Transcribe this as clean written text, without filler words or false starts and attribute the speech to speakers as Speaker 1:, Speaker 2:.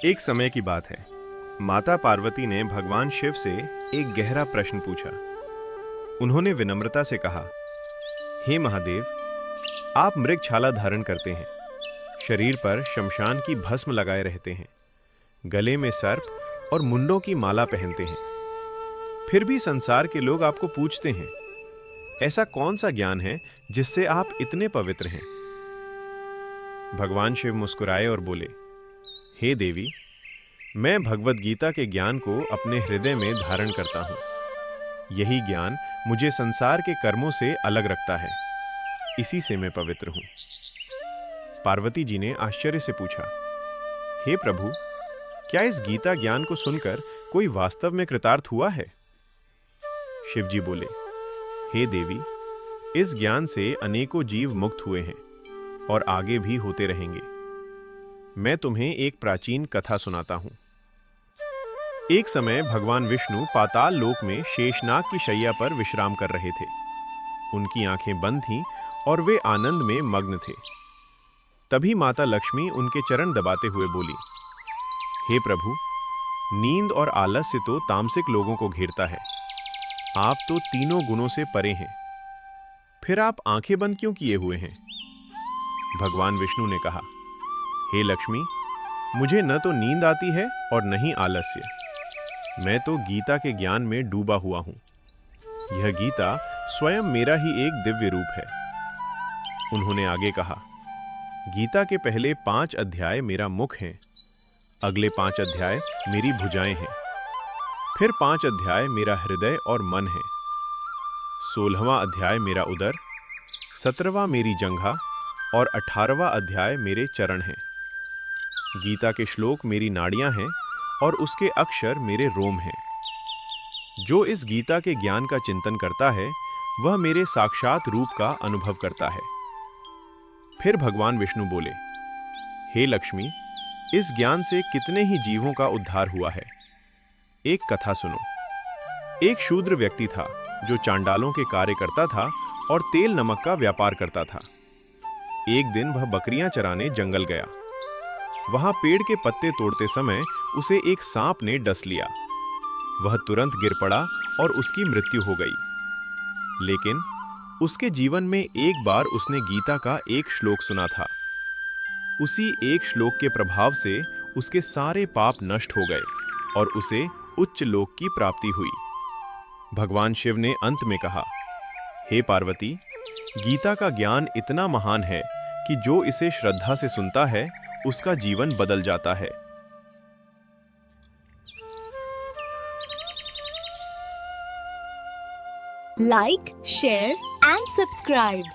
Speaker 1: एक समय की बात है। माता पार्वती ने भगवान शिव से एक गहरा प्रश्न पूछा। उन्होंने विनम्रता से कहा, हे महादेव, आप मृगछाला धारण करते हैं, शरीर पर शमशान की भस्म लगाए रहते हैं, गले में सर्प और मुंडों की माला पहनते हैं, फिर भी संसार के लोग आपको पूछते हैं, ऐसा कौन सा ज्ञान है जिससे आप इतने पवित्र हैं? भगवान शिव मुस्कुराए और बोले, हे देवी, मैं भगवत गीता के ज्ञान को अपने हृदय में धारण करता हूं। यही ज्ञान मुझे संसार के कर्मों से अलग रखता है, इसी से मैं पवित्र हूं। पार्वती जी ने आश्चर्य से पूछा, हे प्रभु, क्या इस गीता ज्ञान को सुनकर कोई वास्तव में कृतार्थ हुआ है? शिव जी बोले, हे देवी, इस ज्ञान से अनेकों जीव मुक्त हुए हैं और आगे भी होते रहेंगे। मैं तुम्हें एक प्राचीन कथा सुनाता हूं। एक समय भगवान विष्णु पाताल लोक में शेषनाग की शैया पर विश्राम कर रहे थे। उनकी आंखें बंद थीं और वे आनंद में मग्न थे। तभी माता लक्ष्मी उनके चरण दबाते हुए बोली, हे प्रभु, नींद और आलस्य तो तामसिक लोगों को घेरता है। आप तो तीनों गुणों से परे हैं, फिर आप आंखें बंद क्यों किए हुए हैं? भगवान विष्णु ने कहा, हे लक्ष्मी, मुझे न तो नींद आती है और न ही आलस्य। मैं तो गीता के ज्ञान में डूबा हुआ हूं। यह गीता स्वयं मेरा ही एक दिव्य रूप है। उन्होंने आगे कहा, गीता के पहले 5 अध्याय मेरा मुख हैं, अगले 5 अध्याय मेरी भुजाएं हैं, फिर 5 अध्याय मेरा हृदय और मन है, 16वां अध्याय मेरा उदर, 17वां मेरी जंघा और 18वां अध्याय मेरे चरण हैं। गीता के श्लोक मेरी नाड़ियां हैं और उसके अक्षर मेरे रोम हैं। जो इस गीता के ज्ञान का चिंतन करता है, वह मेरे साक्षात रूप का अनुभव करता है। फिर भगवान विष्णु बोले, हे लक्ष्मी, इस ज्ञान से कितने ही जीवों का उद्धार हुआ है। एक कथा सुनो। एक शूद्र व्यक्ति था जो चांडालों के कार्य करता था और तेल नमक का व्यापार करता था। एक दिन वह बकरियां चराने जंगल गया। वहां पेड़ के पत्ते तोड़ते समय उसे एक सांप ने डस लिया। वह तुरंत गिर पड़ा और उसकी मृत्यु हो गई। लेकिन उसके जीवन में एक बार उसने गीता का एक श्लोक सुना था। उसी एक श्लोक के प्रभाव से उसके सारे पाप नष्ट हो गए और उसे उच्च लोक की प्राप्ति हुई। भगवान शिव ने अंत में कहा, हे पार्वती, गीता का ज्ञान इतना महान है कि जो इसे श्रद्धा से सुनता है, उसका जीवन बदल जाता है।
Speaker 2: Like, share and subscribe.